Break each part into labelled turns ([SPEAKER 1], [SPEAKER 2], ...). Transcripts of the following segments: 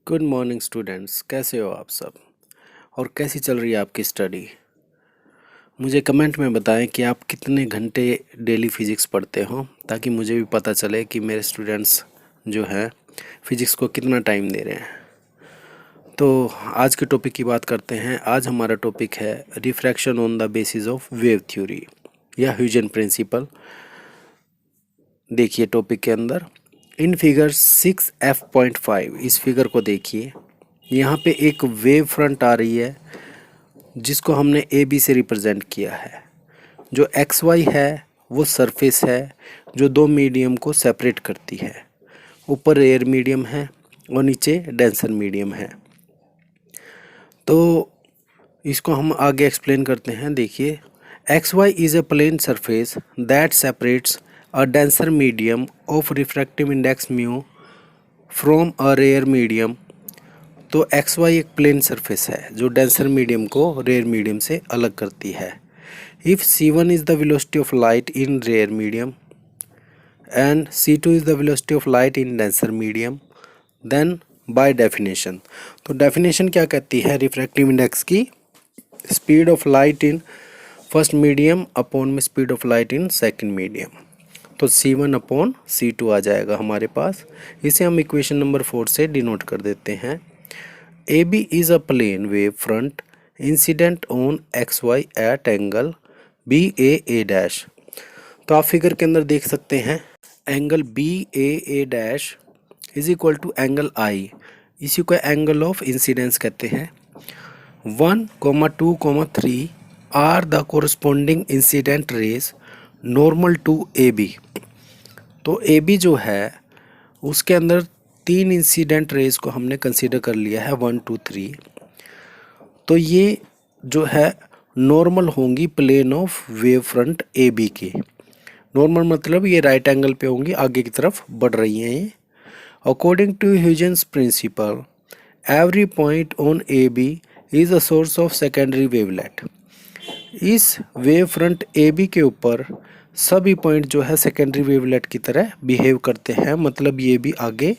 [SPEAKER 1] Good morning students, कैसे हो आप सब और कैसी चल रही है आपकी स्टडी। मुझे कमेंट में बताएं कि आप कितने घंटे डेली फिज़िक्स पढ़ते हो, ताकि मुझे भी पता चले कि मेरे स्टूडेंट्स जो हैं फिज़िक्स को कितना टाइम दे रहे हैं। तो आज के टॉपिक की बात करते हैं। आज हमारा टॉपिक है refraction on the basis of wave theory या ह्यूजन प्रिंसिपल। देखिए टॉपिक के अंदर इन फिगर 6F.5 इस फिगर को देखिए। यहाँ पे एक वेव फ्रंट आ रही है जिसको हमने ए बी से रिप्रेजेंट किया है। जो एक्स वाई है वो सरफेस है जो दो मीडियम को सेपरेट करती है। ऊपर एयर मीडियम है और नीचे डेंसर मीडियम है। तो इसको हम आगे एक्सप्लेन करते हैं। देखिए X Y is a plane surface that separates a denser medium of refractive index mu from a rare medium. तो एक्स वाई एक प्लेन सरफेस है जो डेंसर मीडियम को रेयर मीडियम से अलग करती है। If C1 is the velocity of light in rare medium and C2 is the velocity of light in denser medium, then by definition. तो definition क्या कहती है रिफ्रैक्टिव इंडेक्स की? Speed of light in first medium upon में speed of light in second medium. तो C1 upon C2 आ जाएगा हमारे पास। इसे हम इक्वेशन नंबर 4 से डिनोट कर देते हैं। AB is a plane wave front incident on XY at angle BAA dash। तो आप फिगर के अंदर देख सकते हैं angle BAA dash is equal to angle I, इसी को एंगल ऑफ इंसिडेंस कहते हैं। 1, 2, 3 are the corresponding incident rays normal to AB। तो AB जो है उसके अंदर 3 इंसिडेंट रेज को हमने कंसीडर कर लिया है 1, 2, 3। तो ये जो है नॉर्मल होंगी plane of wave front A B के। नॉर्मल मतलब ये राइट एंगल पे होंगी, आगे की तरफ बढ़ रही हैं ये। According to Huygens principle every point on A B is a source of secondary wavelet. इस वेव फ्रंट ए बी के ऊपर सभी पॉइंट जो है सेकेंडरी वेवलेट की तरह बिहेव करते हैं, मतलब ये भी आगे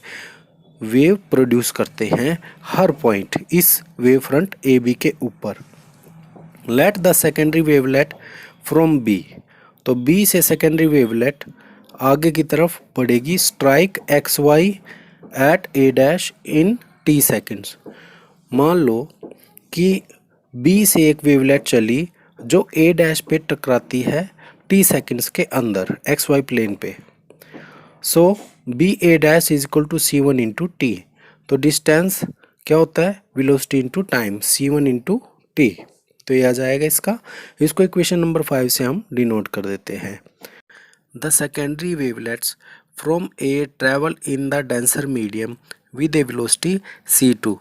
[SPEAKER 1] वेव प्रोड्यूस करते हैं हर पॉइंट इस वेव फ्रंट ए बी के ऊपर। Let the secondary wavelet from B. तो बी से सेकेंडरी वेवलेट आगे की तरफ बढ़ेगी strike X Y at A dash in T seconds. मान लो कि बी से एक वेवलेट चली जो ए डैश पे टकराती है टी सेकेंड्स के अंदर एक्स वाई प्लेन पे। So B A dash is equal to C1 into T. तो डिस्टेंस क्या होता है? Velocity into time, C1 into T. तो ये आ जाएगा इसको इक्वेशन नंबर 5 से हम डिनोट कर देते हैं। The secondary wavelets from A travel in the denser medium with A velocity C2।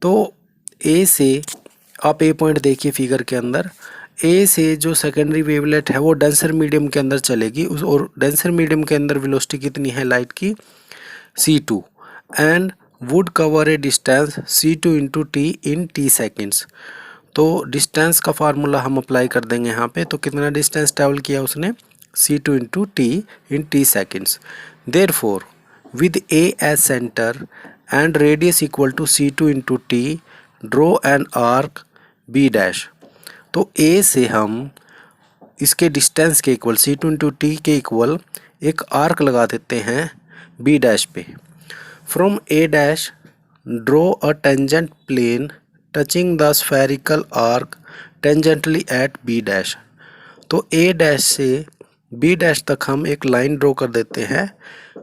[SPEAKER 1] तो ए से आप ए पॉइंट देखिए फिगर के अंदर, ए से जो सेकेंडरी वेवलेट है वो डेंसर मीडियम के अंदर चलेगी उस, और डेंसर मीडियम के अंदर वेलोसिटी कितनी है लाइट की? C2 and would cover A distance C2 into T in T seconds. तो डिस्टेंस का फार्मूला हम अप्लाई कर देंगे यहाँ पे। तो कितना डिस्टेंस ट्रैवल किया उसने? C2 into T in T seconds. Therefore with A as centre and radius equal to C2 into T draw an arc B dash. तो ए से हम इसके डिस्टेंस के इक्वल C2 इंटू टी के equal एक arc लगा देते हैं B डैश पे। From A dash draw a tangent plane touching the spherical arc tangentially at B dash. तो ए डैश से B डैश तक हम एक लाइन ड्रॉ कर देते हैं।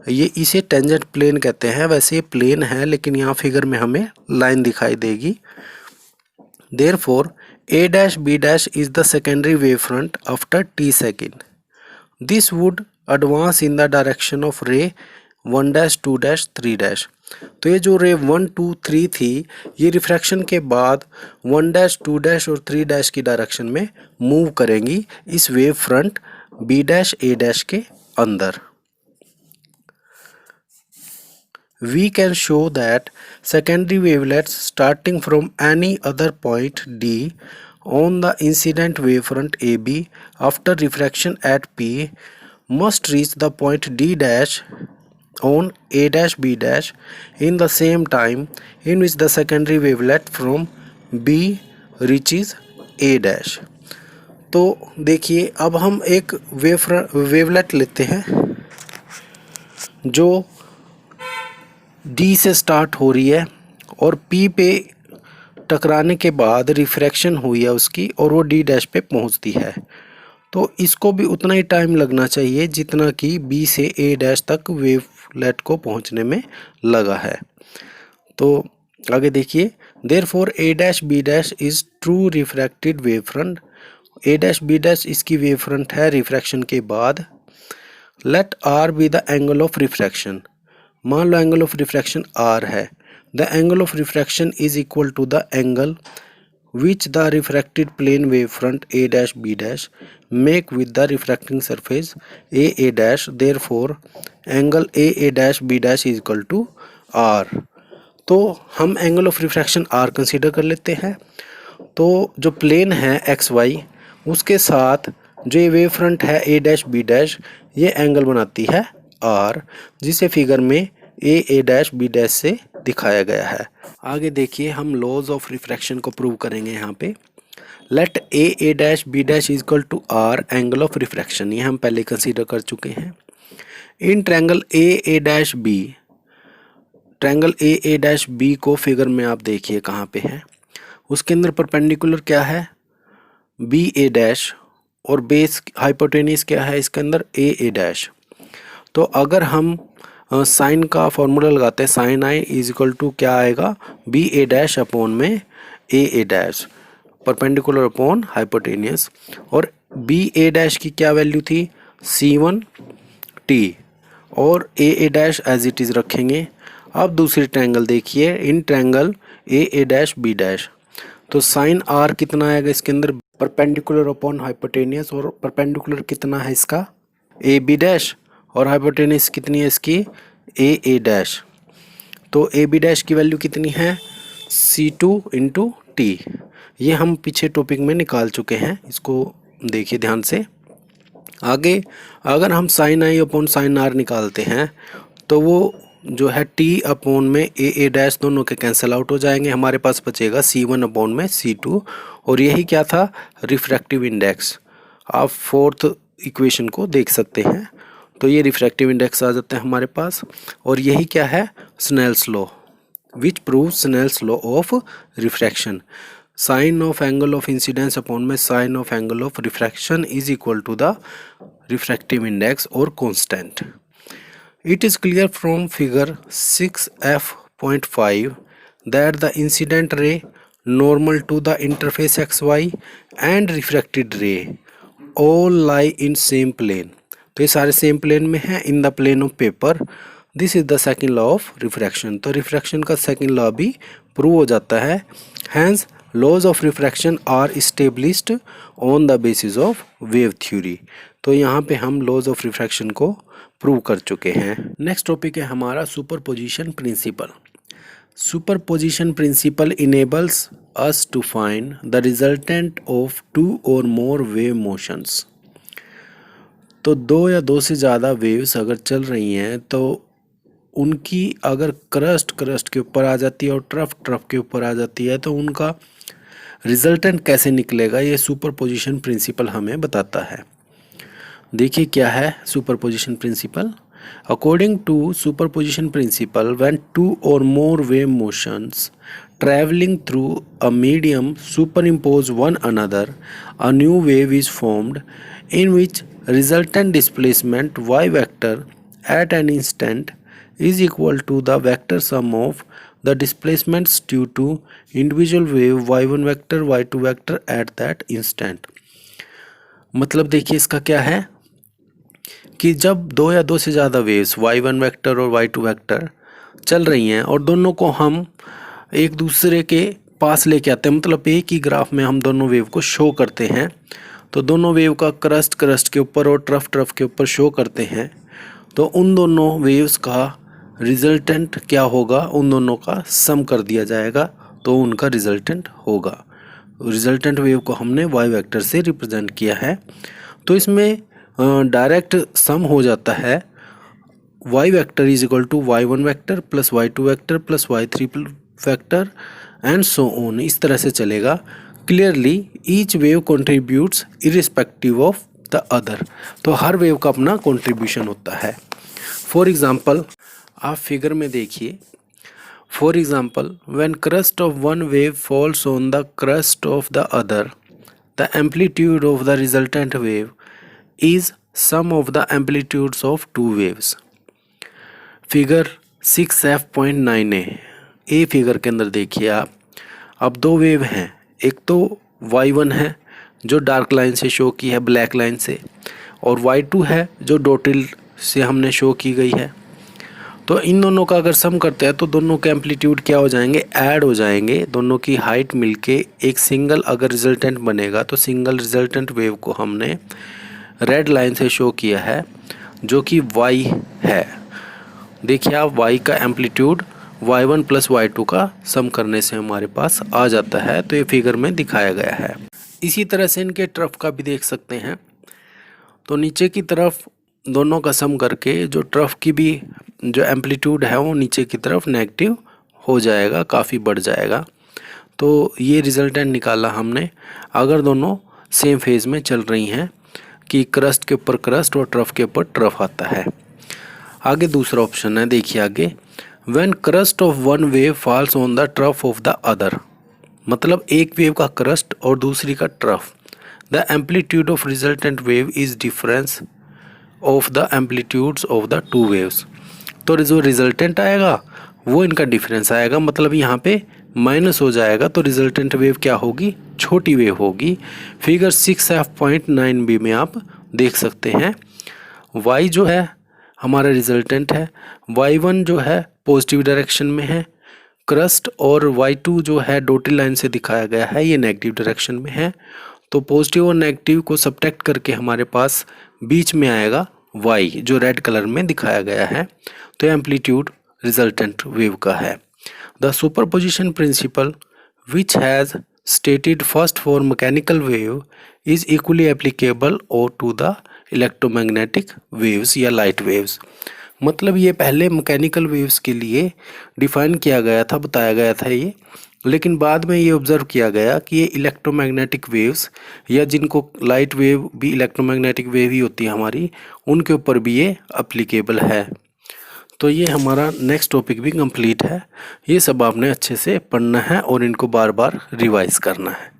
[SPEAKER 1] ये इसे टेंजेंट प्लेन कहते हैं। वैसे ये प्लेन है लेकिन यहाँ फिगर में हमें लाइन दिखाई देगी। Therefore, A dash B dash is the secondary wavefront after t second. This would advance in the direction of ray 1 dash 2 dash 3 dash। तो ये जो रे 1 2 3 थी ये रिफ्रैक्शन के बाद 1 डैश 2 डैश और 3 डैश की डायरेक्शन में मूव करेंगी इस wave front B dash A dash के अंदर। We can show that secondary wavelets starting from any other point D on the incident wavefront AB after refraction at P must reach the point D dash on A dash B dash in the same time in which the secondary wavelet from B reaches A dash। तो देखिए अब हम एक wavelet लेते हैं जो D से start हो रही है और P पे टकराने के बाद रिफ्रैक्शन हुई है उसकी और वो D डैश पे पहुंचती है। तो इसको भी उतना ही टाइम लगना चाहिए जितना कि B से A डैश तक वेवलेट को पहुंचने में लगा है। तो आगे देखिए, therefore A dash B dash is true refracted wave front. A dash B dash इसकी वेव फ्रंट है रिफ्रैक्शन के बाद। Let R be the angle of refraction. मान लो एंगल ऑफ रिफ्रैक्शन R है। The angle of refraction is equal to the angle which the refracted plane wavefront A dash B dash make with the refracting surface A dash, therefore angle A dash B dash is equal to R। तो हम angle of refraction R consider कर लेते हैं। तो जो plane है XY उसके साथ जो ये वेव फ्रंट है A डैश B डैश ये एंगल बनाती है R, जिसे फिगर में A डैश B डैश से दिखाया गया है। आगे देखिए, हम लॉज ऑफ रिफ्रैक्शन को प्रूव करेंगे यहाँ पे। Let A dash B dash is equal to R angle of refraction, ये हम पहले कंसीडर कर चुके हैं। In triangle A dash B, triangle A dash B को फिगर में आप देखिए कहाँ पे है। उसके अंदर परपेंडिकुलर क्या है BA डैश और बेस हाइपोटेन्यूज क्या है इसके अंदर A डैश। तो अगर हम साइन का फॉर्मूला लगाते हैं, sine I is equal to क्या आएगा BA डैश अपॉन में A dash, perpendicular upon hypotenuse. और BA डैश की क्या वैल्यू थी C1T और A dash as it is रखेंगे। अब दूसरी ट्रायंगल देखिए, in triangle A dash B dash, तो साइन R कितना आएगा इसके अंदर परपेंडिकुलर अपॉन हाइपोटेनियस, और परपेंडिकुलर कितना है इसका AB डैश और हाइपोटेनियस कितनी है इसकी A डैश। तो AB डैश की वैल्यू कितनी है C2 × T। ये हम पीछे टॉपिक में निकाल चुके हैं, इसको देखिए ध्यान से। आगे अगर हम साइन आई अपॉन साइन R निकालते हैं तो वो जो है T अपॉन में A डैश दोनों के कैंसिल आउट हो जाएंगे, हमारे पास बचेगा C1 अपॉन में C2, और यही क्या था रिफ्रैक्टिव इंडेक्स। आप फोर्थ इक्वेशन को देख सकते हैं, तो ये रिफ्रैक्टिव इंडेक्स आ जाता है हमारे पास। और यही क्या है Snell's law, which prove Snell's law of refraction. Sine of angle of incidence upon में sine of angle of refraction is equal to the refractive index और constant. It is clear from figure 6F.5 that the incident ray normal to the interface XY and refracted ray all lie in same plane। तो ये सारे same plane में हैं in the plane of paper. This is the second law of refraction. तो refraction का second law भी prove हो जाता है। Hence laws of refraction are established on the basis of wave theory. तो यहाँ पे हम लॉज ऑफ रिफ्रैक्शन को प्रूव कर चुके हैं। नेक्स्ट टॉपिक है हमारा superposition principle. Superposition principle enables us to find the resultant of 2 or more wave motions. तो 2 या 2 से ज़्यादा वेव्स अगर चल रही हैं तो उनकी अगर क्रस्ट के ऊपर आ जाती है और ट्रफ के ऊपर आ जाती है तो उनका रिजल्टेंट कैसे निकलेगा, ये सुपरपोजिशन प्रिंसिपल हमें बताता है। देखिए क्या है superposition principle. According to superposition principle, when 2 or more wave motions traveling through a medium superimpose one another, a new wave is formed in which resultant displacement y vector at an instant is equal to the vector sum of the displacements due to individual wave y1 vector y2 vector at that instant। मतलब देखिए इसका क्या है कि जब 2 या 2 से ज़्यादा वेव्स y1 वेक्टर और y2 वेक्टर चल रही हैं और दोनों को हम एक दूसरे के पास लेके आते हैं, मतलब एक ही ग्राफ में हम दोनों वेव को शो करते हैं, तो दोनों वेव का क्रस्ट के ऊपर और ट्रफ के ऊपर शो करते हैं, तो उन दोनों वेव्स का रिजल्टेंट क्या होगा, उन दोनों का सम कर दिया जाएगा तो उनका रिजल्टेंट होगा। रिजल्टेंट वेव को हमने y वेक्टर से रिप्रेजेंट किया है, तो इसमें डायरेक्ट सम हो जाता है y vector is equal to y1 vector plus y2 vector plus y3 vector and so on, इस तरह से चलेगा। Clearly each wave contributes irrespective of the other, तो हर वेव का अपना कंट्रीब्यूशन होता है। फॉर एग्जांपल आप फिगर में देखिए, for example when crust of one wave falls on the crust of the other, the amplitude of the resultant wave is sum of the amplitudes of two waves. Figure 6F.9 A figure के अंदर देखिए आप, अब दो wave हैं, एक तो y1 है जो डार्क लाइन से शो की है ब्लैक लाइन से, और y2 है जो डॉटेड से हमने शो की गई है। तो इन दोनों का अगर सम करते हैं तो दोनों के एम्पलीट्यूड क्या हो जाएंगे, ऐड हो जाएंगे। दोनों की हाइट मिलके एक सिंगल अगर रिजल्टेंट बनेगा, तो सिंगल रिजल्टेंट वेव को हमने रेड लाइन से शो किया है जो कि y है। देखिए आप y का एम्पलीट्यूड y1 प्लस y2 का सम करने से हमारे पास आ जाता है, तो ये फिगर में दिखाया गया है। इसी तरह से इनके ट्रफ का भी देख सकते हैं। तो नीचे की तरफ दोनों का सम करके जो ट्रफ की भी जो एम्पलीट्यूड है वो नीचे की तरफ नेगेटिव हो जाएगा, काफ़ी बढ़ जाएगा। तो ये रिजल्टेंट निकाला हमने अगर दोनों सेम फेज में चल रही हैं कि क्रस्ट के ऊपर क्रस्ट और ट्रफ के ऊपर ट्रफ आता है। आगे दूसरा ऑप्शन है, देखिए आगे, when crust of one wave falls on the trough of the other, मतलब एक वेव का क्रस्ट और दूसरी का trough, the amplitude of resultant wave is difference of the amplitudes of the two waves. तो जो रिजल्टेंट आएगा वो इनका डिफरेंस आएगा, मतलब यहाँ पे माइनस हो जाएगा, तो रिजल्टेंट वेव क्या होगी, छोटी वेव होगी। फिगर 6F.9b में आप देख सकते हैं y जो है हमारा रिजल्टेंट है, y1 जो है पॉजिटिव डायरेक्शन में है क्रस्ट, और y2 जो है डॉटेड लाइन से दिखाया गया है ये नेगेटिव डायरेक्शन में है। तो पॉजिटिव और नेगेटिव को सब्ट्रैक्ट करके हमारे पास बीच में आएगा y जो रेड कलर में दिखाया गया है, तो एम्पलीट्यूड रिजल्टेंट वेव का है। The superposition principle which has stated first for mechanical wave is equally applicable or to the electromagnetic waves या light waves। मतलब ये पहले मैकेनिकल वेव्स के लिए डिफाइन किया गया था, बताया गया था ये, लेकिन बाद में ये ऑब्जर्व किया गया कि ये इलेक्ट्रोमैग्नेटिक वेव्स या जिनको लाइट वेव भी इलेक्ट्रोमैग्नेटिक वेव ही होती है हमारी, उनके ऊपर भी ये अप्लीकेबल है। तो ये हमारा नेक्स्ट टॉपिक भी कंप्लीट है। ये सब आपने अच्छे से पढ़ना है और इनको बार बार रिवाइज करना है।